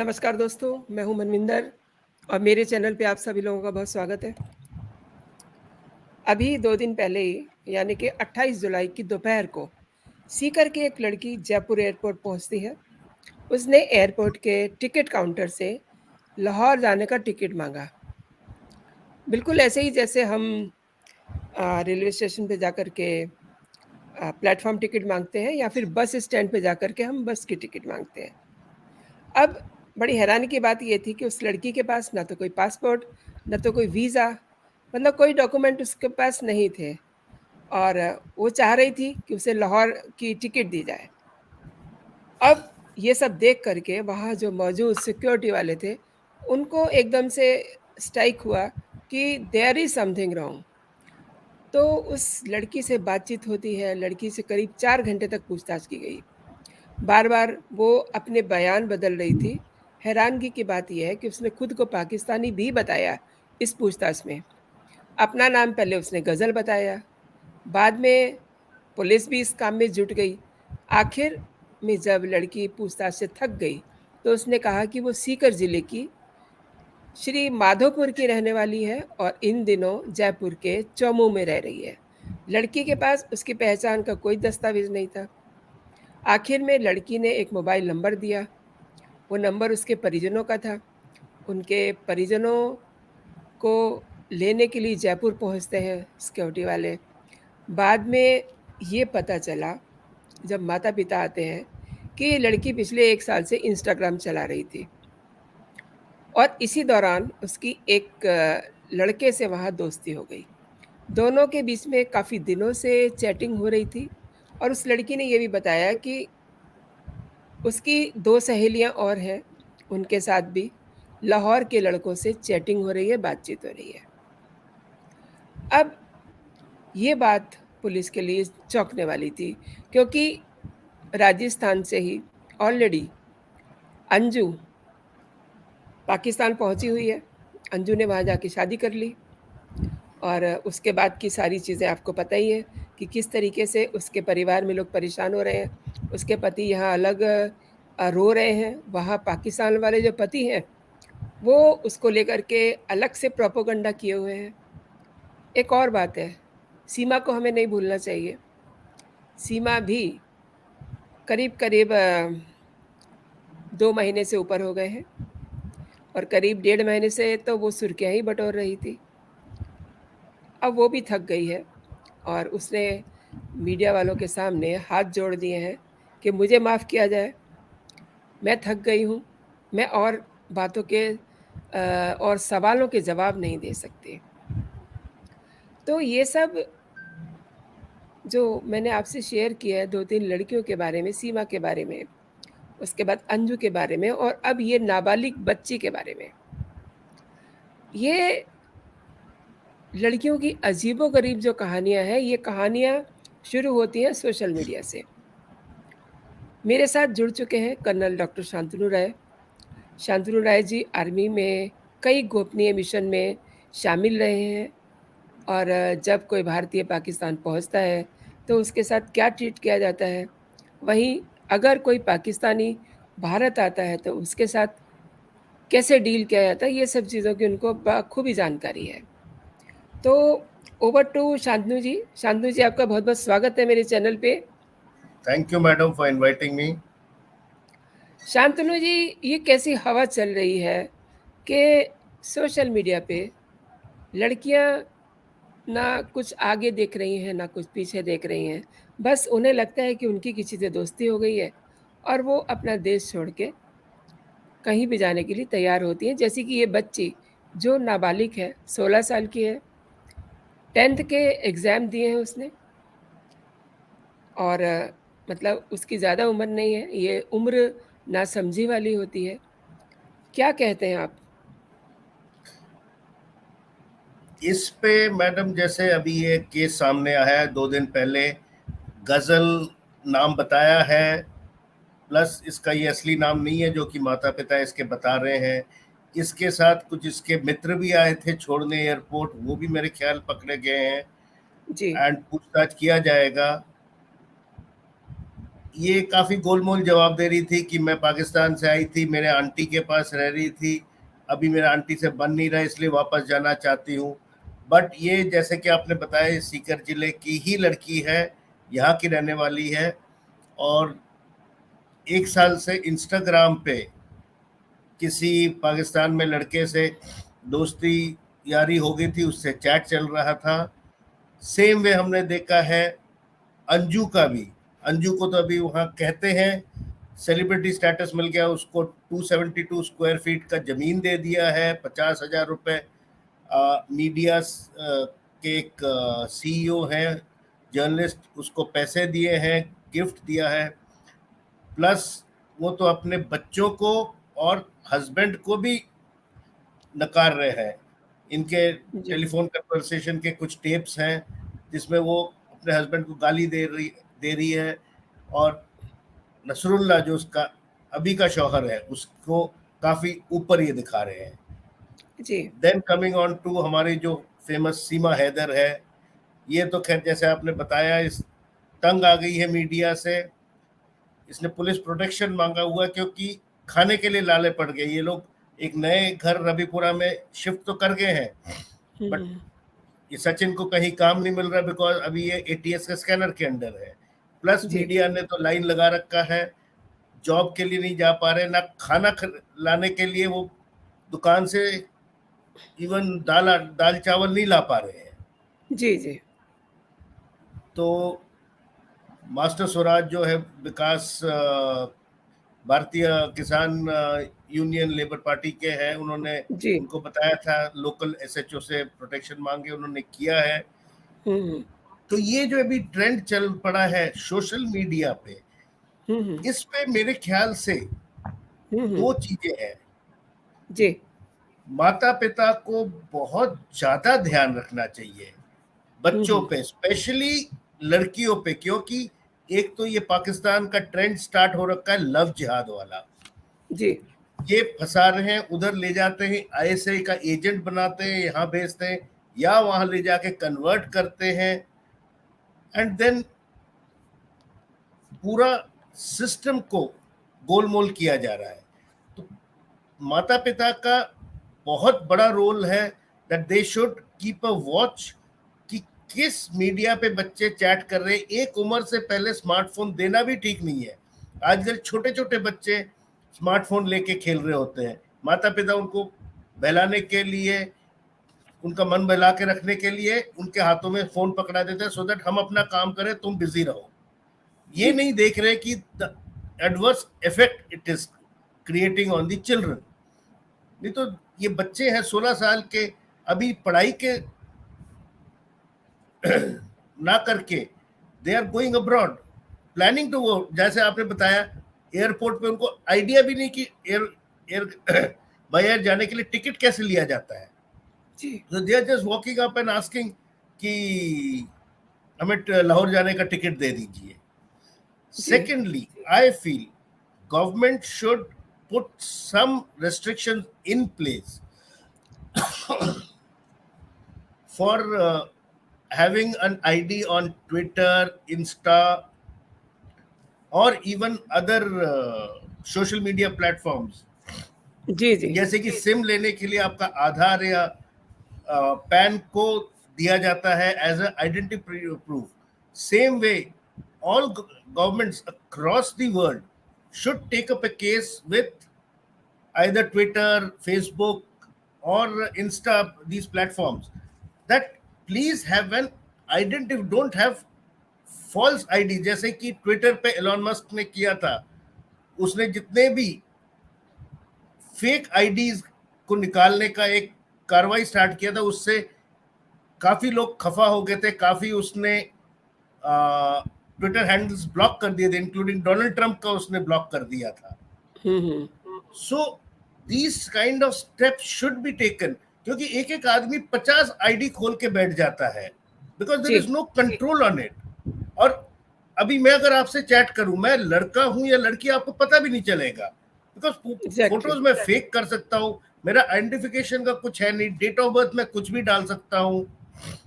नमस्कार दोस्तों, मैं हूं मनविंदर और मेरे चैनल पे आप सभी लोगों का बहुत स्वागत है। अभी 2 दिन पहले ही यानी कि 28 जुलाई की दोपहर को सीकर की एक लड़की जयपुर एयरपोर्ट पहुंचती है। उसने एयरपोर्ट के टिकट काउंटर से लाहौर जाने का टिकट माँगा। बिल्कुल ऐसे ही जैसे हम रेलवे स्टेशन पे जाकर के प्लेटफ़ॉर्म टिकट माँगते हैं या फिर बस स्टैंड पे जाकर के हम बस की टिकट माँगते हैं। अब बड़ी हैरानी की बात ये थी कि उस लड़की के पास ना तो कोई पासपोर्ट, ना तो कोई वीज़ा, मतलब कोई डॉक्यूमेंट उसके पास नहीं थे और वो चाह रही थी कि उसे लाहौर की टिकट दी जाए। अब ये सब देख कर के वहाँ जो मौजूद सिक्योरिटी वाले थे, उनको एकदम से स्ट्राइक हुआ कि देयर इज़ समथिंग रॉन्ग। तो उस लड़की से बातचीत होती है, लड़की से करीब 4 घंटे तक पूछताछ की गई। बार-बार वो अपने बयान बदल रही थी। हैरानगी की बात ये है कि उसने खुद को पाकिस्तानी भी बताया इस पूछताछ में। अपना नाम पहले उसने गज़ल बताया, बाद में पुलिस भी इस काम में जुट गई। आखिर में जब लड़की पूछताछ से थक गई, तो उसने कहा कि वो सीकर ज़िले की श्री माधोपुर की रहने वाली है और इन दिनों जयपुर के चौमू में रह रही है। लड़की के पास उसकी पहचान का कोई दस्तावेज़ नहीं था। आखिर में लड़की ने एक मोबाइल नंबर दिया। वो नंबर उसके परिजनों का था। उनके परिजनों को लेने के लिए जयपुर पहुँचते हैं सिक्योरिटी वाले। बाद में ये पता चला जब माता-पिता आते हैं कि ये लड़की पिछले 1 साल से इंस्टाग्राम चला रही थी और इसी दौरान उसकी एक लड़के से वहाँ दोस्ती हो गई। दोनों के बीच में काफ़ी दिनों से चैटिंग हो रही थी और उस लड़की ने ये भी बताया कि उसकी 2 सहेलियाँ और हैं, उनके साथ भी लाहौर के लड़कों से चैटिंग हो रही है, बातचीत हो रही है। अब ये बात पुलिस के लिए चौंकने वाली थी क्योंकि राजस्थान से ही ऑलरेडी अंजू पाकिस्तान पहुँची हुई है। अंजू ने वहाँ जाके शादी कर ली और उसके बाद की सारी चीज़ें आपको पता ही है कि किस तरीके से उसके परिवार में लोग परेशान हो रहे हैं। उसके पति यहाँ अलग रो रहे हैं, वहाँ पाकिस्तान वाले जो पति हैं, वो उसको लेकर के अलग से प्रोपेगेंडा किए हुए हैं। एक और बात है, सीमा को हमें नहीं भूलना चाहिए। सीमा भी करीब-करीब 2 महीने से ऊपर हो गए हैं और करीब 1.5 महीने से तो वो सुर्खियाँ ही बटोर रही थी। अब वो भी थक गई है और उसने मीडिया वालों के सामने हाथ जोड़ दिए हैं कि मुझे माफ़ किया जाए, मैं थक गई हूँ, मैं और बातों के और सवालों के जवाब नहीं दे सकती। तो ये सब जो मैंने आपसे शेयर किया है 2-3 लड़कियों के बारे में, सीमा के बारे में, उसके बाद अंजू के बारे में और अब ये नाबालिग बच्ची के बारे में। ये लड़कियों की अजीबो-गरीब जो कहानियाँ हैं, ये कहानियाँ शुरू होती हैं सोशल मीडिया से। मेरे साथ जुड़ चुके हैं कर्नल डॉक्टर शांतनु राय। शांतनु राय जी आर्मी में कई गोपनीय मिशन में शामिल रहे हैं और जब कोई भारतीय पाकिस्तान पहुँचता है, तो उसके साथ क्या ट्रीट किया जाता है। वहीं अगर कोई पाकिस्तानी भारत आता है, तो उसके साथ कैसे डील किया जाता है, ये सब चीज़ों की उनको बखूबी जानकारी है। तो ओवर टू शांतनु जी। शांतनु जी, आपका बहुत-बहुत स्वागत है मेरे चैनल पे। Thank you, madam, for inviting me. Shantanu जी, ये कैसी हवा चल रही है कि सोशल मीडिया पे लड़कियां ना कुछ आगे देख रही हैं, ना कुछ पीछे देख रही हैं। बस उन्हें लगता है कि उनकी किसी से दोस्ती हो गई है और वो अपना देश छोड़ के कहीं भी जाने के लिए तैयार होती हैं। जैसे कि ये बच्ची जो नाबालिग है, 16 साल की है, 10th के एग्ज़ाम दिए हैं उसने और मतलब उसकी ज़्यादा उम्र नहीं है, ये उम्र नासमझी वाली होती है। क्या कहते हैं आप? इस पे मैडम जैसे अभी ये केस सामने आया है 2 दिन पहले, गजल नाम बताया है, प्लस इसका ये असली नाम नहीं है जो कि माता पिता इसके बता रहे हैं। इसके साथ कुछ इसके मित्र भी आए थे छोड़ने एयरपोर्ट, वो भी मेरे ख्याल पकड़े गए हैं जी। एंड पूछताछ किया जाएगा। ये काफ़ी गोलमोल जवाब दे रही थी कि मैं पाकिस्तान से आई थी, मेरे आंटी के पास रह रही थी, अभी मेरा आंटी से बन नहीं रहा इसलिए वापस जाना चाहती हूँ। बट ये जैसे कि आपने बताया सीकर ज़िले की ही लड़की है, यहाँ की रहने वाली है, और 1 साल से इंस्टाग्राम पे किसी पाकिस्तान में लड़के से दोस्ती यारी हो गई थी, उससे चैट चल रहा था। सेम वे हमने देखा है अंजू का भी। अंजू को तो अभी वहाँ कहते हैं सेलिब्रिटी स्टेटस मिल गया उसको, 272 स्क्वायर फीट का ज़मीन दे दिया है, 50,000 रुपये। मीडिया के एक सीईओ हैं, जर्नलिस्ट, उसको पैसे दिए हैं, गिफ्ट दिया है, प्लस वो तो अपने बच्चों को और हस्बैंड को भी नकार रहे हैं। इनके जी, टेलीफोन कन्वर्सेशन के कुछ टेप्स हैं जिसमें वो अपने हस्बैंड को गाली दे रही है, और नसरुल्ला जो उसका अभी का शौहर है उसको काफ़ी ऊपर ये दिखा रहे हैं। जी। देन कमिंग ऑन टू हमारी जो फेमस सीमा हैदर है, ये तो खैर जैसे आपने बताया इस तंग आ गई है मीडिया से। इसने पुलिस प्रोटेक्शन मांगा हुआ क्योंकि खाने के लिए लाले पड़ गए ये लोग। एक नए घर रबीपुरा में शिफ्ट तो कर गए हैं, हुँ, बट हुँ। ये सचिन को कहीं काम नहीं मिल रहा बिकॉज अभी ये एटीएस के स्कैनर के अंडर है। प्लस जी, मीडिया ने तो लाइन लगा रखा है, जॉब के लिए नहीं जा पा रहे, ना खाना लाने के लिए वो दुकान से इवन दाल चावल नहीं ला पा रहे हैं। जी, जी। तो मास्टर स्वराज जो है विकास भारतीय किसान यूनियन लेबर पार्टी के हैं, उन्होंने जी। उनको बताया था लोकल एसएचओ से प्रोटेक्शन मांगे, उन्होंने किया है। हुँ, हुँ। तो ये जो अभी ट्रेंड चल पड़ा है सोशल मीडिया पे, हुँ, हुँ। इस पे मेरे ख्याल से हुँ, हुँ। 2 चीजें हैं। जी। माता पिता को बहुत ज्यादा ध्यान रखना चाहिए हुँ, बच्चों हुँ। पे, स्पेशली लड़कियों पे, क्योंकि एक तो ये पाकिस्तान का ट्रेंड स्टार्ट हो रखा है लव जिहाद वाला। जी। ये फंसा रहे हैं, उधर ले जाते हैं, आईएसआई का एजेंट बनाते हैं, यहाँ भेजते हैं, या वहां ले जाके कन्वर्ट करते हैं, एंड देन पूरा सिस्टम को गोलमोल किया जा रहा है। तो माता पिता का बहुत बड़ा रोल है that they should keep a watch कि किस मीडिया पे बच्चे चैट कर रहे हैं। एक उम्र से पहले स्मार्टफोन देना भी ठीक नहीं है। आजकल छोटे छोटे बच्चे स्मार्टफोन लेके खेल रहे होते हैं, माता पिता उनको बहलाने के लिए, उनका मन बहला के रखने के लिए उनके हाथों में फोन पकड़ा देते हैं, सो दैट हम अपना काम करें, तुम बिजी रहो। ये जी। नहीं देख रहे कि the adverse effect it is creating on the children. नहीं तो ये बच्चे हैं 16 साल के, अभी पढ़ाई के ना करके they are going abroad, planning to वो, जैसे आपने बताया एयरपोर्ट पे उनको आइडिया भी नहीं कि एयर बाय एयर जाने के लिए टिकट कैसे लिया जाता है। जी। तो they are just walking up and asking कि हमें लाहौर जाने का टिकट दे दीजिए। जी। Secondly, I feel government should put some restrictions in place for having an ID on Twitter, Insta, or even other social media platforms. जी, जी। जैसे कि SIM लेने के लिए आपका आधार या पैन को दिया जाता है as a identity proof, same way all governments across the world should take up a case with either Twitter, Facebook, or Insta, these platforms, that please have an identity, don't have false ID। जैसे कि Twitter पे Elon Musk ने किया था, उसने जितने भी fake IDs को निकालने का एक कार्रवाई स्टार्ट किया था, उससे काफी लोग खफा हो गए थे, काफी उसने ट्विटर हैंडल्स ब्लॉक कर दिए थे, इंक्लूडिंग डोनाल्ड ट्रंप का उसने ब्लॉक कर दिया था। हुँ, हुँ। So these kind of steps should be taken, क्योंकि एक एक आदमी 50 आईडी खोल के बैठ जाता है बिकॉज देर जी। Is no control on it. और अभी मैं अगर आपसे चैट करूं, मैं लड़का हूं या लड़की, आपको पता भी नहीं चलेगा, बिकॉज एग्ज़ैक्टली। फोटोज मैं फेक कर सकता हूं, मेरा आइडेंटिफिकेशन का कुछ है नहीं, डेट ऑफ बर्थ में कुछ भी डाल सकता हूं,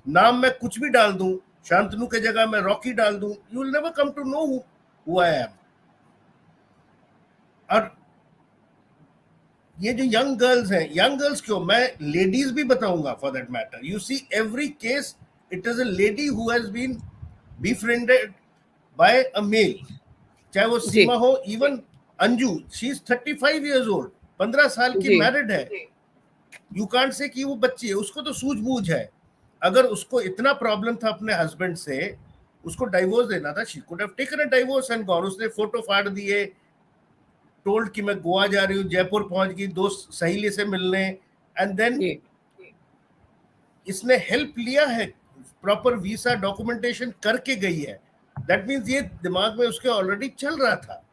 नाम में कुछ भी डाल दूं, शांतनु के जगह मैं रॉकी डाल दूं, you will never come to know who I am. और ये जो यंग गर्ल्स हैं, यंग गर्ल्स क्यों, मैं लेडीज भी बताऊंगा for that matter. You see every case it is a lady who has been befriended by a male, चाहे वो जी सीमा हो, even Anju, she is 35 years old, 15 साल की जी मैरिड है. यू कांट से कि वो बच्ची है, उसको तो सूझबूझ है. अगर उसको इतना प्रॉब्लम था अपने हस्बैंड से, उसको डाइवोर्स देना था, she could have taken a divorce and gone. उसने फोटो फाड़ दिए, टोल्ड कि मैं गोवा जा रही हूँ, जयपुर पहुंच गई दोस्त सहेली से मिलने, एंड देन जी इसने हेल्प लिया है, प्रॉपर वीसा डॉक्यूमेंटेशन करके गई है. दैट मीन्स ये दिमाग में उसके ऑलरेडी चल रहा था.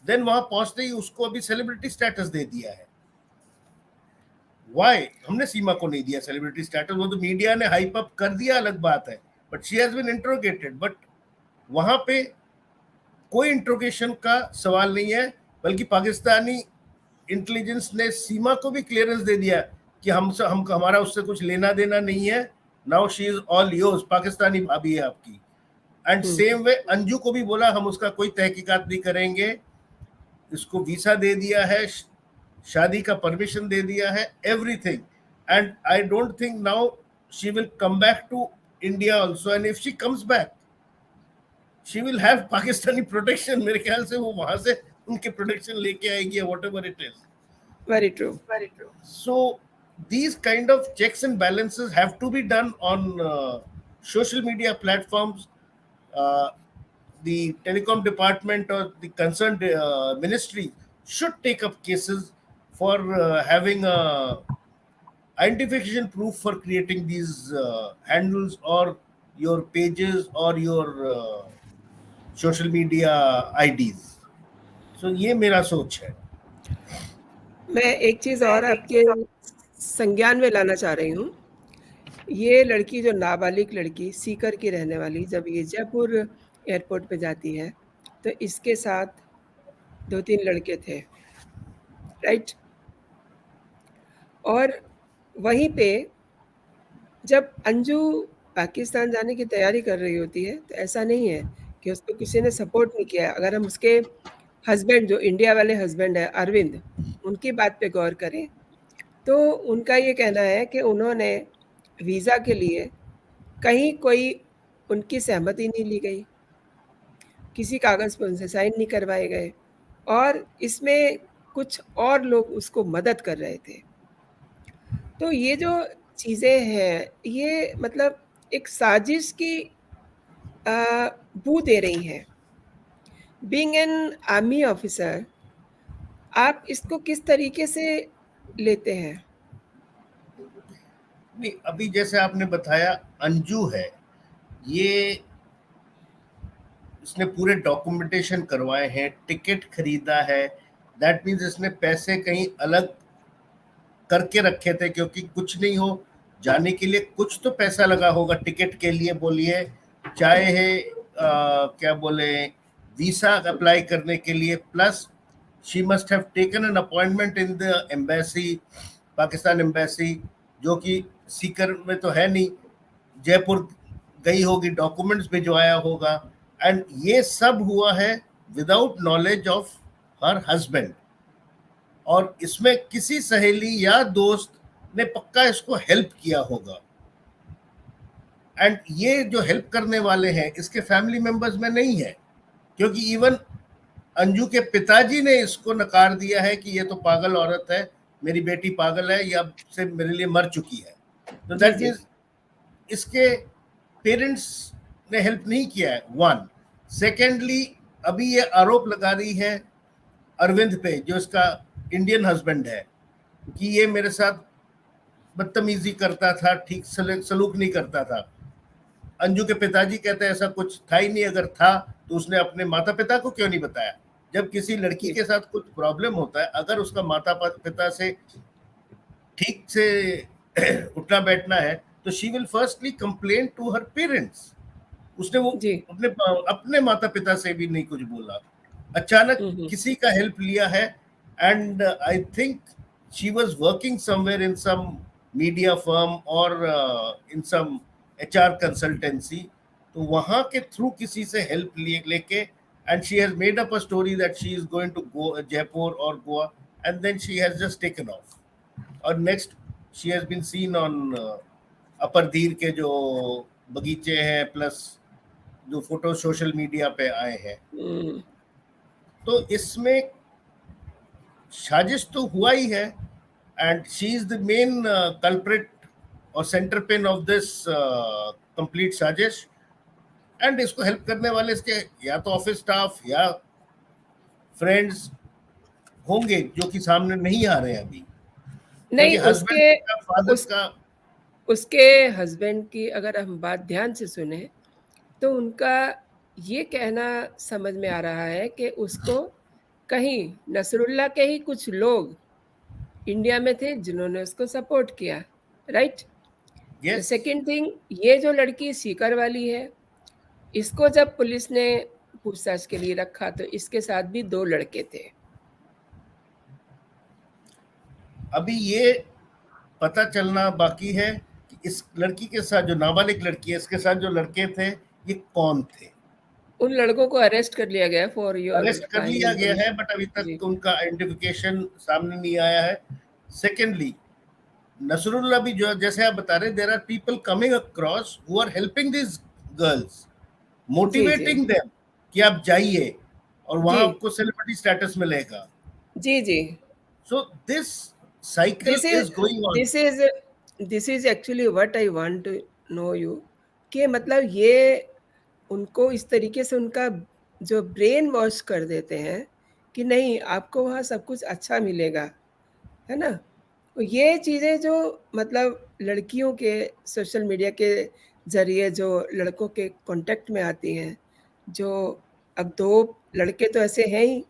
देन वहां पहुंचते ही उसको अभी सेलिब्रिटी स्टेटस दे दिया है. वाई हमने सीमा को नहीं दिया सेलिब्रिटी स्टेटस? वो तो मीडिया ने हाइप अप कर दिया, अलग बात है, but she has been interrogated. But वहां पे कोई इंट्रोगेशन का सवाल नहीं है, बल्कि पाकिस्तानी इंटेलिजेंस ने सीमा को भी क्लियरेंस दे दिया कि हम हमारा उससे कुछ लेना देना नहीं है. Now she is all yours, Pakistani भाभी है आपकी. एंड सेम वे अंजू को भी बोला हम उसका कोई तहकीकात नहीं करेंगे. इसको वीसा दे दिया है, शादी का परमिशन दे दिया है, everything. And I don't think now she will come back to India also. And if she comes back she will have Pakistani protection. मेरे ख्याल से वो वहां से उनके प्रोटेक्शन लेके आएगी, what ever it is. Very true. So these kind of checks and balances have to be done on social media platforms. Uh, the telecom department or the concerned ministry should take up cases for having a identification proof for creating these handles or your pages or your social media IDs. So ये मेरा सोच है. मैं एक चीज़ और आपके संज्ञान में लाना चाह रही हूँ. ये लड़की जो नाबालिग लड़की सीकर की रहने वाली, जब ये जयपुर एयरपोर्ट पे जाती है, तो इसके साथ 2-3 लड़के थे, राइट? और वहीं पे जब अंजू पाकिस्तान जाने की तैयारी कर रही होती है, तो ऐसा नहीं है कि उसको किसी ने सपोर्ट नहीं किया है. अगर हम उसके हस्बैंड, जो इंडिया वाले हस्बैंड है अरविंद, उनकी बात पे गौर करें, तो उनका ये कहना है कि उन्होंने वीज़ा के लिए कहीं कोई उनकी सहमति नहीं ली गई, किसी कागज़ पे उनसे साइन नहीं करवाए गए, और इसमें कुछ और लोग उसको मदद कर रहे थे. तो ये जो चीज़ें हैं, ये मतलब एक साजिश की बू दे रही हैं. बीइंग एन आर्मी ऑफिसर, आप इसको किस तरीके से लेते हैं? नहीं, अभी जैसे आपने बताया अंजू है, ये इसने पूरे डॉक्यूमेंटेशन करवाए हैं, टिकट खरीदा है. दैट मीन्स इसने पैसे कहीं अलग करके रखे थे, क्योंकि कुछ नहीं हो जाने के लिए कुछ तो पैसा लगा होगा टिकट के लिए, बोलिए चाहे है क्या बोले वीसा अप्लाई करने के लिए. Plus she must have taken an appointment in the embassy, Pakistan embassy, जो कि सीकर में तो है नहीं, जयपुर गई होगी, डॉक्यूमेंट्स भिजवाया होगा. एंड ये सब हुआ है without knowledge of her husband. और इसमें किसी सहेली या दोस्त ने पक्का इसको हेल्प किया होगा. एंड ये जो हेल्प करने वाले हैं इसके फैमिली मेंबर्स में नहीं है, क्योंकि इवन अंजू के पिताजी ने इसको नकार दिया है कि ये तो पागल औरत है, मेरी बेटी पागल है, ये अब से मेरे लिए मर चुकी है. तो दैट मीन्स इसके पेरेंट्स ने हेल्प नहीं किया है, वन. सेकेंडली अभी ये आरोप लगा रही है अरविंद पे, जो इसका इंडियन हस्बैंड है, कि ये मेरे साथ बदतमीजी करता था, ठीक सलूक नहीं करता था. अंजू के पिताजी कहते हैं ऐसा कुछ था ही नहीं. अगर था तो उसने अपने माता पिता को क्यों नहीं बताया? जब किसी लड़की के साथ कुछ प्रॉब्लम होता है, अगर उसका माता पिता से ठीक से उठना बैठना है, तो she will firstly complain to her parents. उसने वो अपने माता पिता से भी नहीं कुछ बोला, अचानक किसी का हेल्प लिया है. And I think she was working somewhere in some media firm और इन सम HR कंसल्टेंसी. तो वहां के थ्रू किसी से हेल्प लेके and she has made up a story that she is going to go Jaipur or Goa, and then she has just taken off. और next she has been seen on अपर धीर के जो बगीचे हैं plus जो photo social media पे आए हैं। तो इसमें साजिश तो हुआ ही है, and she is the main culprit और centre pin of this complete साजिश। एंड इसको हेल्प करने वाले इसके या तो ऑफिस स्टाफ या फ्रेंड्स होंगे जो कि सामने नहीं आ रहे हैं अभी। नहीं, हस्बैंड का, फादर का, उसके हस्बैंड की अगर हम बात ध्यान से सुने तो उनका ये कहना समझ में आ रहा है कि उसको कहीं नसरुल्ला के ही कुछ लोग इंडिया में थे जिन्होंने उसको सपोर्ट किया, राइट? सेकेंड थिंग, ये जो लड़की सीकर वाली है, इसको जब पुलिस ने पूछताछ के लिए रखा तो इसके साथ भी 2 लड़के थे। अभी ये पता चलना बाकी है कि इस लड़की के साथ जो नाबालिग लड़की है, इसके साथ जो लड़के थे ये कौन थे। उन लड़कों को अरेस्ट कर लिया गया फॉर योर अरेस्ट कर लिया गया है, बट अभी तक उनका आइडेंटिफिकेशन सामने नहीं आया है। सेकेंडली, नसरुल्ला भी जो जैसे आप बता रहे, there are people coming across who are helping this girls, motivating them कि आप जाइए और वहां आपको सेलिब्रिटी स्टेटस मिलेगा। जी जी। So this cycle is going on. This is actually what I want to know you, कि मतलब ये उनको इस तरीके से उनका जो ब्रेन वॉश कर देते हैं कि नहीं आपको वहाँ सब कुछ अच्छा मिलेगा, है ना? तो ये चीज़ें जो मतलब लड़कियों के सोशल मीडिया के ज़रिए जो लड़कों के कांटेक्ट में आती हैं, जो अब 2 लड़के तो ऐसे हैं ही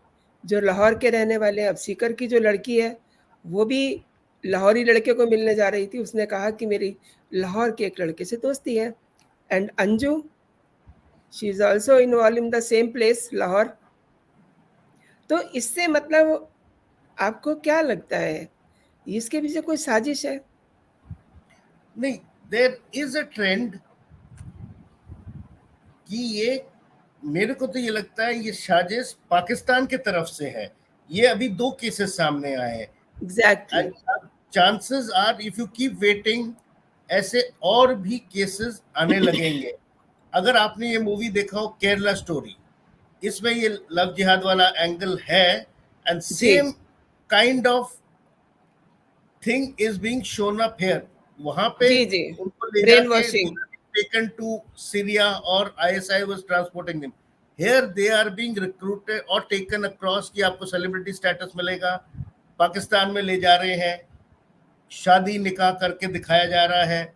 जो लाहौर के रहने वाले हैं। अब सीकर की जो लड़की है वो भी लाहौरी लड़के को मिलने जा रही थी, उसने कहा कि मेरी लाहौर के एक लड़के से दोस्ती है। And Anju, she is also involve in the same place, Lahore. तो इससे मतलब आपको क्या लगता है इसके पीछे कोई साजिश है? नहीं, देयर इज अ ट्रेंड कि ये, मेरे को तो ये लगता है ये साजिश पाकिस्तान की तरफ से है। ये अभी 2 केसेस सामने आए हैं। Exactly. Chances are if you keep waiting ऐसे और भी केसेस आने लगेंगे। अगर आपने ये मूवी देखा हो केरला स्टोरी, इसमें ये लव जिहाद वाला एंगल है, and same kind of thing is being shown up here. वहां पे उनको ले जाके taken to Syria or ISI was transporting them. Here they are being recruited or taken across कि आपको सेलिब्रिटी स्टेटस मिलेगा, पाकिस्तान में ले जा रहे हैं, शादी निकाह करके दिखाया जा रहा है।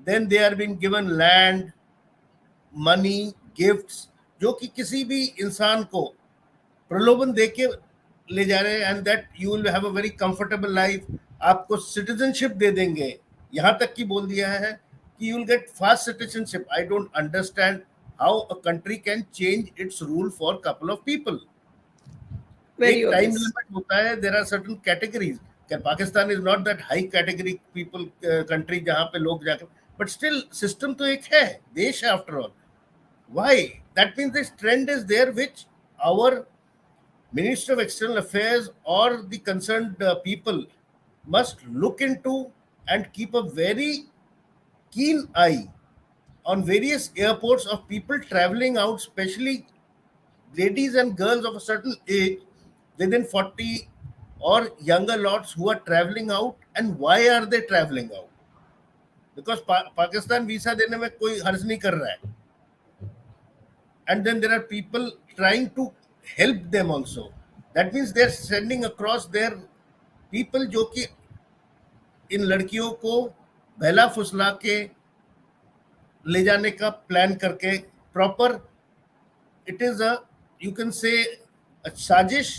Then they are being given land, money, gifts, जो कि किसी भी इंसान को प्रलोभन देके ले जा रहे हैं, and that you will have a very comfortable life, आपको सिटीजनशिप दे देंगे। यहाँ तक कि बोल दिया है कि you will get fast citizenship. I don't understand how a country can change its rule for couple of people. एक टाइम लिमिट होता है, there are certain categories. Pakistan is not that high category people country जहाँ पे लोग जाकर, but still system तो एक है, देश है after all. Why? That means this trend is there which our Minister of External Affairs or the concerned people must look into and keep a very keen eye on various airports of people traveling out, especially ladies and girls of a certain age within 40 or younger lots who are traveling out, and why are they traveling out? Because Pakistan visa देने में कोई हर्ज नहीं कर रहा है, and then there are people trying to help them also. That means they are sending across their people जो कि इन लड़कियों को बहला फुसला के ले जाने का प्लान करके proper, it is a you can say साजिश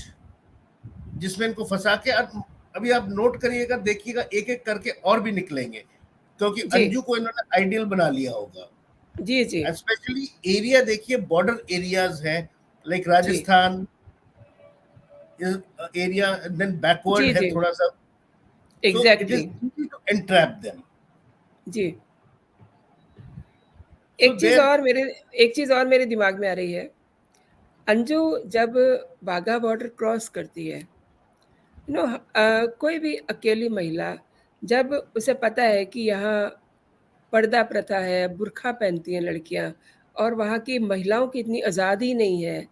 जिसमें इनको फंसा के। अभी आप नोट करिएगा, देखिएगा, एक एक करके और भी निकलेंगे, क्योंकि अंजू को इन्होंने आइडियल बना लिया होगा। जी जी। स्पेशली एरिया देखिए, बॉर्डर एरियाज हैं, like Rajasthan area, then backward है थोड़ा सा। एग्जैक्टली। To entrap them. जी। एक चीज और मेरे दिमाग में आ रही है अंजू जब बाघा बॉर्डर क्रॉस करती है, कोई भी अकेली महिला, जब उसे पता है कि यहाँ पर्दा प्रथा है, बुर्खा पहनती हैं लड़कियाँ और वहाँ की महिलाओं की इतनी आज़ादी नहीं है,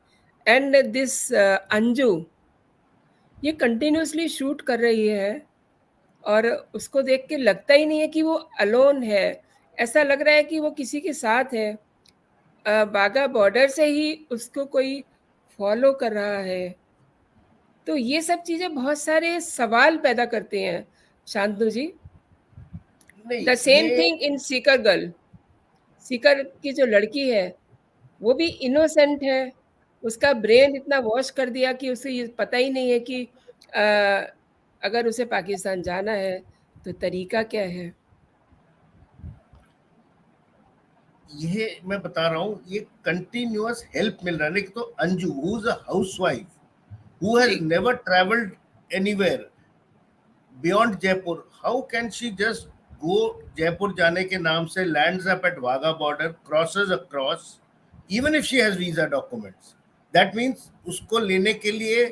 एंड दिस अंजू ये कंटिन्यूअसली शूट कर रही है और उसको देख के लगता ही नहीं है कि वो अलोन है। ऐसा लग रहा है कि वो किसी के साथ है। बाघा बॉर्डर से ही उसको कोई फ़ॉलो कर रहा है। तो ये सब चीज़ें बहुत सारे सवाल पैदा करते हैं, शांतनु जी। नहीं द सेम ये thing in Sikar girl. Sikar की जो लड़की है, वो भी इनोसेंट है। उसका ब्रेन इतना वॉश कर दिया कि उसे ये पता ही नहीं है कि अगर उसे पाकिस्तान जाना है, तो तरीका क्या है? ये मैं बता रहा हूँ, ये कंटिन्यूअस हेल्प मिल रहा है। एक तो Anju who is a housewife who has जी, never traveled anywhere beyond Jaipur. How can she just go Jaipur जाने के नाम से lands up at Wagah border, crosses across, even if she has visa documents? That means उसको लेने के लिए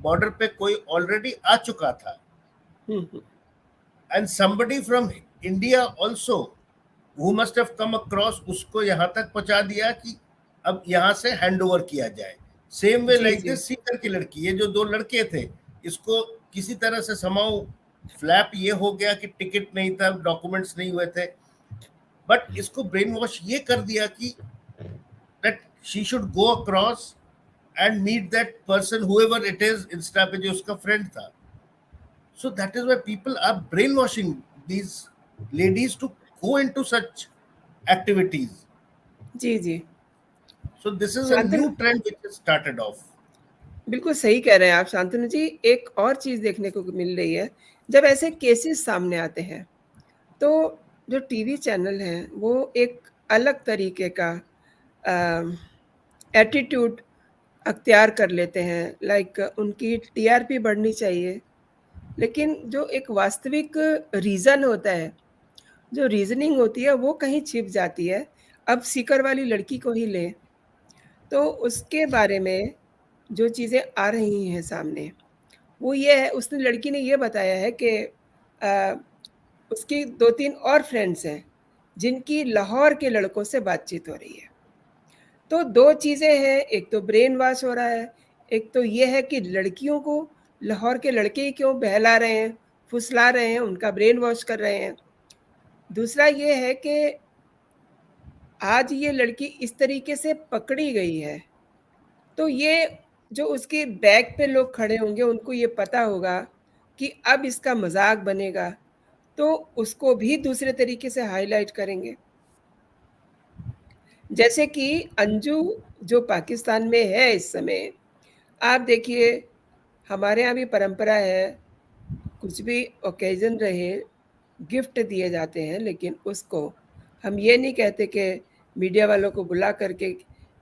border पे कोई already आ चुका था. हुँ, हुँ। And somebody from India also who must have come across उसको यहाँ तक पहुंचा दिया कि अब यहाँ से हैंड ओवर किया जाए. सेम वे जी, लाइक जी। दिस सीकर की लड़की, ये जो दो लड़के थे, इसको किसी तरह से समाओ फ्लैप ये हो गया कि टिकट नहीं था, डॉक्यूमेंट्स नहीं हुए थे, बट इसको ब्रेन वॉश ये कर दिया कि that she should go across and meet that person however it is, insta पे जो उसका फ्रेंड था. So that is why people are brainwashing these ladies to go into such activities. Ji, ji. So this is a Shantanu new trend which has started off. बिल्कुल सही कह रहे हैं आप शांतनु जी। एक और चीज़ देखने को मिल रही है, जब ऐसे केसेस सामने आते हैं, तो जो टीवी चैनल हैं, वो एक अलग तरीके का एटीट्यूड अख्तियार कर लेते हैं। लाइक उनकी टीआरपी बढ़नी चाहिए, लेकिन जो एक वास्तविक रीज़न होता है, जो रीज़निंग होती है, वो कहीं छिप जाती है। अब सीकर वाली लड़की को ही लें, तो उसके बारे में जो चीज़ें आ रही हैं सामने, वो ये है, उसने लड़की ने ये बताया है कि अ, उसकी 2-3 और फ्रेंड्स हैं, जिनकी लाहौर के लड़कों से बातचीत हो रही है। तो 2 चीज़ें हैं, एक तो ब्रेन वॉश हो रहा है, एक तो ये है कि लड़कियों को लाहौर के लड़के ही क्यों बहला रहे हैं, फुसला रहे हैं, उनका ब्रेन वॉश कर रहे हैं। दूसरा ये है कि आज ये लड़की इस तरीके से पकड़ी गई है, तो ये जो उसके बैक पे लोग खड़े होंगे, उनको ये पता होगा कि अब इसका मज़ाक बनेगा, तो उसको भी दूसरे तरीके से हाइलाइट करेंगे। जैसे कि अंजू जो पाकिस्तान में है इस समय, आप देखिए, हमारे यहाँ भी परंपरा है, कुछ भी ओकेज़न रहे, गिफ्ट दिए जाते हैं, लेकिन उसको हम ये नहीं कहते कि मीडिया वालों को बुला करके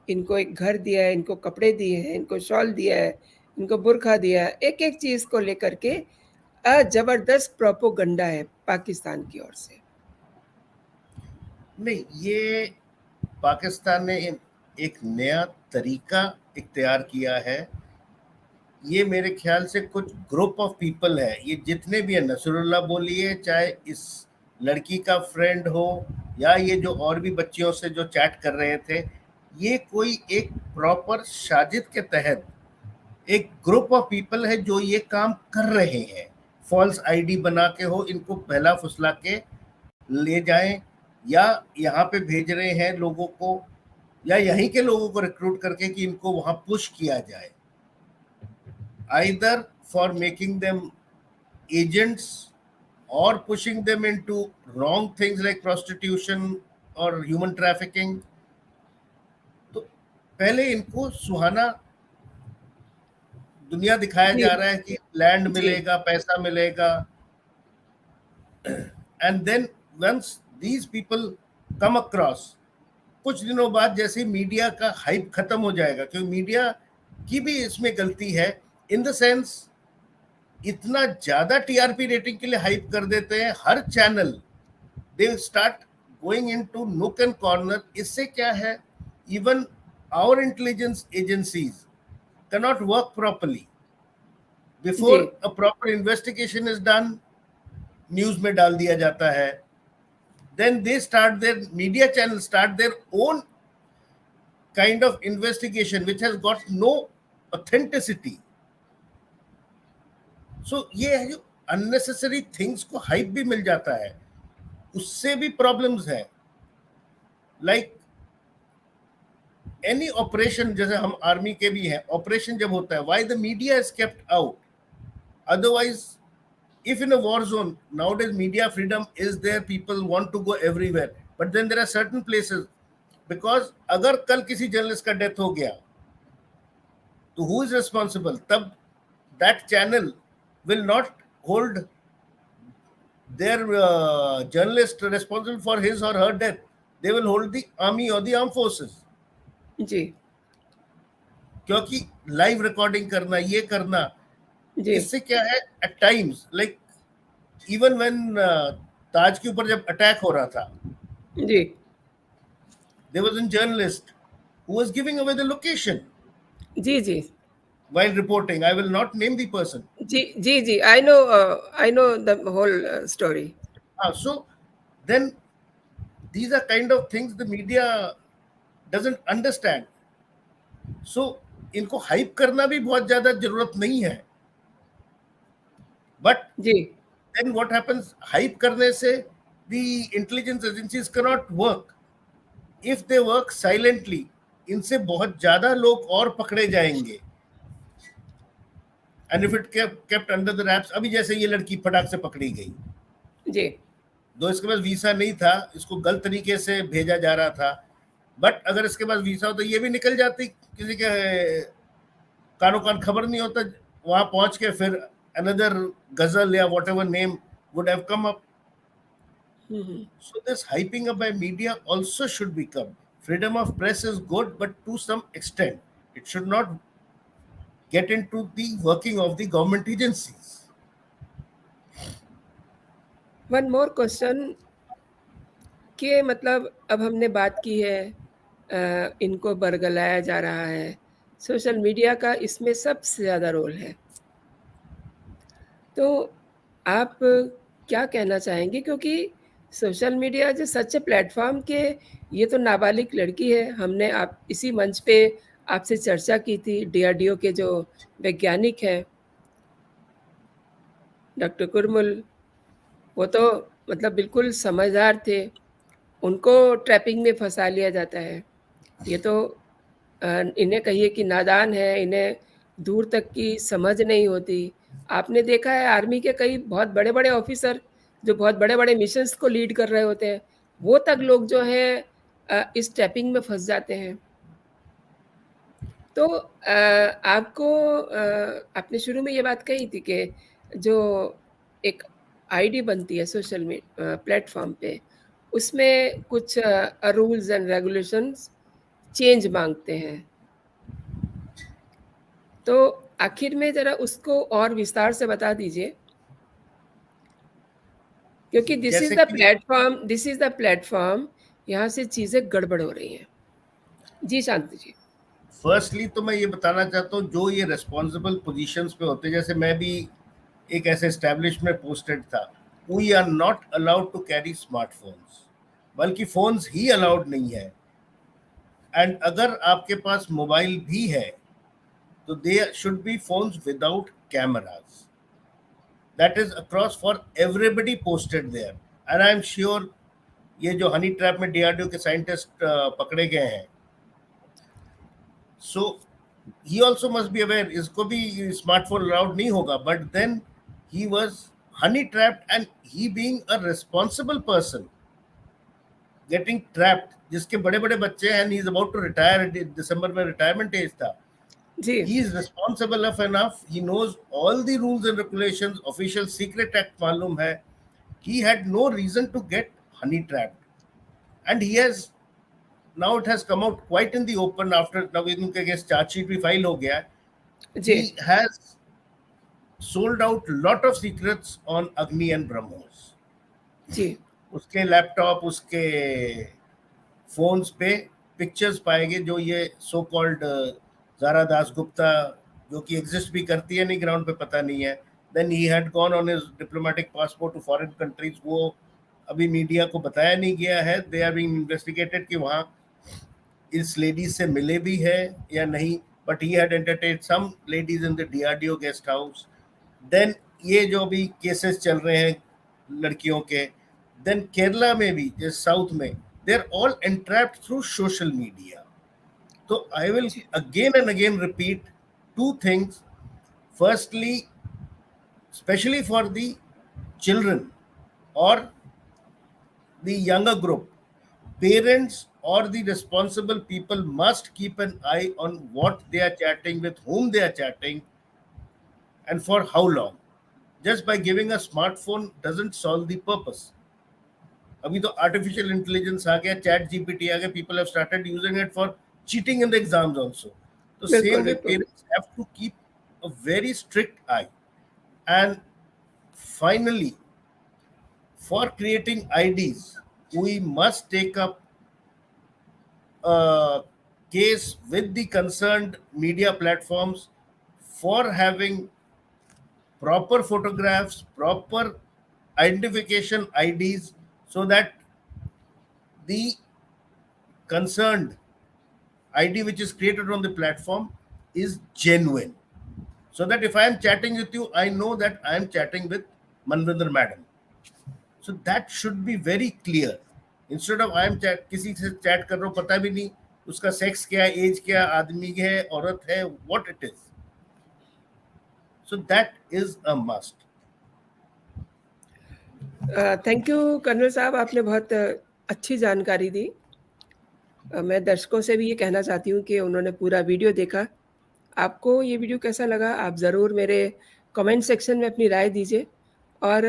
इनको एक घर दिया है, इनको कपड़े दिए हैं, इनको शॉल दिया है, इनको बुर्का दिया है। एक-एक चीज़ को लेकर के ज़बरदस्त प्रोपेगेंडा है पाकिस्तान की ओर से। नहीं, ये पाकिस्तान ने एक नया तरीका इख्तियार किया है. ये मेरे ख्याल से कुछ ग्रुप ऑफ पीपल है, ये जितने भी है, नसरुल्लाह बोलिए, चाहे इस लड़की का फ्रेंड हो या ये जो और भी बच्चियों से जो चैट कर रहे थे, ये कोई एक प्रॉपर साजिद के तहत एक ग्रुप ऑफ पीपल है जो ये काम कर रहे हैं. फॉल्स आईडी बना के हो, इनको पहला फुसला के ले जाएं, या यहाँ पे भेज रहे हैं लोगों को, या यहीं के लोगों को रिक्रूट करके कि इनको वहां पुश किया जाए, either for making them agents or pushing them into wrong things like prostitution or human trafficking. तो पहले इनको सुहाना दुनिया दिखाया जी, जा रहा है कि लैंड जी। मिलेगा, पैसा मिलेगा, and then once these people come across, कुछ दिनों बाद जैसे मीडिया का हाइप खत्म हो जाएगा, क्योंकि मीडिया की भी इसमें गलती है, इन द सेंस इतना ज्यादा टीआरपी रेटिंग के लिए हाइप कर देते हैं हर channel, they start going into nook and corner. इससे क्या है, even our intelligence agencies cannot work properly. जी Before a proper investigation is done, न्यूज में डाल दिया जाता है. Then they start their media channels, start their own kind of investigation which has got no authenticity. So ये है जो unnecessary things को hype भी मिल जाता है, उससे भी problems है. Like any operation, जैसे हम आर्मी के भी हैं, ऑपरेशन जब होता है, why the media is kept out? Otherwise, if in a war zone, nowadays media freedom is there, people want to go everywhere, but then there are certain places, because अगर कल किसी journalist का death हो गया तो who is responsible? तब that channel will not hold their journalist responsible for his or her death. They will hold the army or the armed forces. जी क्योंकि live recording करना, ये करना, जी इससे क्या है, at times like even when Taj के ऊपर जब अटैक हो रहा था, जी there was a journalist who was giving away the location जी जी while reporting. I will not name the person. जी जी जी I know the whole story. So then these are kind of things the media doesn't understand. So इनको hype करना भी बहुत ज्यादा जरूरत नहीं है. But ji then what happens, hype करने से the intelligence agencies cannot work. If they work silently, इनसे बहुत ज्यादा लोग और पकड़े जाएंगे. And if it kept under the wraps, अभी जैसे ये लड़की फटाक से पकड़ी गई, जी दो इसके पास वीसा नहीं था, इसको गलत तरीके से भेजा जा रहा था, बट अगर इसके पास वीसा हो तो ये भी निकल जाती, किसी के कानो कान खबर नहीं होता, वहां पहुंच के फिर another गजल या whatever name would have come up. So this hyping up by media also should become. Freedom of press is good, but to some extent, it should not get into the working of the government agencies. One more question कि मतलब अब हमने बात की है इनको बरगलाया जा रहा है, सोशल मीडिया का इसमें सबसे ज़्यादा रोल है. तो आप क्या कहना चाहेंगे? क्योंकि सोशल मीडिया जो सच प्लेटफ़ॉर्म के, ये तो नाबालिग लड़की है, हमने आप इसी मंच पे आपसे चर्चा की थी, डीआरडीओ के जो वैज्ञानिक हैं, डॉक्टर कुरमुल, वो तो मतलब बिल्कुल समझदार थे, उनको ट्रैपिंग में फँसा लिया जाता है. ये तो इन्हें कहिए कि नादान है, इन्हें दूर तक की समझ नहीं होती. आपने देखा है आर्मी के कई बहुत बड़े-बड़े ऑफ़िसर जो बहुत बड़े-बड़े मिशंस को लीड कर रहे होते हैं, वो तक लोग जो हैं इस ट्रैपिंग में फँस जाते हैं. तो आपको आपने शुरू में ये बात कही थी कि जो एक आईडी बनती है सोशल प्लेटफ़ॉर्म पे, उसमें कुछ रूल्स एंड रेगुलेशंस चेंज माँगते हैं. तो आखिर में ज़रा उसको और विस्तार से बता दीजिए. क्योंकि जैसे कि दिस इज़ द प्लेटफ़ॉर्म, यहाँ से चीज़ें गड़बड़ हो रही हैं. जी, शांति जी. फर्स्टली तो मैं ये बताना चाहता हूँ, जो ये रेस्पॉन्सिबल पोजीशंस पे होते हैं, जैसे मैं भी एक ऐसे एस्टेब्लिशमेंट पोस्टेड था, we are not allowed to carry smartphones, बल्कि फोन्स ही अलाउड नहीं है. एंड अगर आपके पास मोबाइल भी है तो they should be phones without cameras. That is across for everybody posted there. And I am sure ये जो हनी ट्रैप में डीआरडीओ के साइंटिस्ट पकड़े गए हैं, so he also must be aware, इसको भी स्मार्टफोन अलाउड नहीं होगा. But then he was honey trapped, and he being a responsible person getting trapped, जिसके बड़े बड़े बच्चे हैं, he is about to retire, दिसंबर में रिटायरमेंट एज था. जी. He is responsible enough. He knows all the rules and regulations. Official Secret Act मालूम है. He had no reason to get honey trapped, and he has now it has come out quite in the open after now इनके against charge sheet भी file हो गया. जी. He has sold out lot of secrets on Agni and BrahMos. जी. उसके laptop, उसके phones पे pictures पाएंगे जो ये सो कॉल्ड ज़ारा दासगुप्ता, जो कि एग्जिस्ट भी करती है नहीं, ग्राउंड पे पता नहीं है। Then he had gone on his diplomatic passport to foreign countries, वो अभी मीडिया को बताया नहीं गया है। दे आर बीइंग इन्वेस्टिगेटेड कि वहाँ इस लेडीज से मिले भी है या नहीं, but he had entertained some ladies in the DRDO guest house. Then ये जो भी केसेस चल रहे हैं लड़कियों के, देन केरला में भी, जैसे साउथ में, they are all entrapped through social media. तो आई विल जी, again and again repeat two things. Firstly, especially for the children or the younger group, parents or the responsible people must keep an eye on what they are chatting, with whom they are chatting, and for how long. Just by giving a smartphone doesn't solve the purpose. अभी तो artificial intelligence आ गया, chat GPT आ गया, people have started using it for cheating in the exams also. तो बिल्कुल, same way बिल्कुल। Parents have to keep a very strict eye. And finally, for creating IDs, we must take up a case with the concerned media platforms for having proper photographs, proper identification IDs, so that the concerned ID which is created on the platform is genuine. So that if I am chatting with you, I know that I am chatting with Manvinder Madam. So that should be very clear. Instead of I am chat, किसी से chat कर रहा हूँ, पता भी नहीं उसका sex क्या है, एज क्या, आदमी है, औरत है, what it is. So that is a must. Thank you colonel साहब, आपने बहुत अच्छी जानकारी दी। मैं दर्शकों से भी ये कहना चाहती हूँ कि उन्होंने पूरा वीडियो देखा। आपको ये वीडियो कैसा लगा? आप ज़रूर मेरे कमेंट सेक्शन में अपनी राय दीजिए और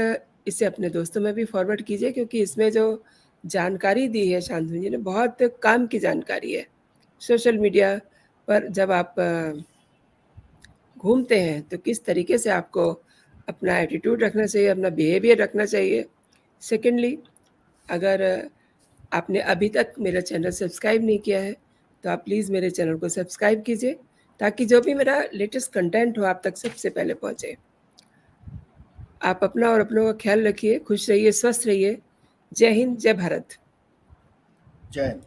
इसे अपने दोस्तों में भी फॉरवर्ड कीजिए, क्योंकि इसमें जो जानकारी दी है शांतनु जी ने, बहुत काम की जानकारी है। सोशल मीडिया पर जब आप घूमते हैं तो किस तरीके से आपको अपना एटीट्यूड रखना चाहिए, अपना बिहेवियर रखना चाहिए। सेकेंडली, अगर आपने अभी तक मेरा चैनल सब्सक्राइब नहीं किया है, तो आप प्लीज़ मेरे चैनल को सब्सक्राइब कीजिए, ताकि जो भी मेरा लेटेस्ट कंटेंट हो आप तक सबसे पहले पहुँचे। आप अपना और अपनों का ख्याल रखिए, खुश रहिए, स्वस्थ रहिए। जय हिंद, जय भारत। जय हिंद.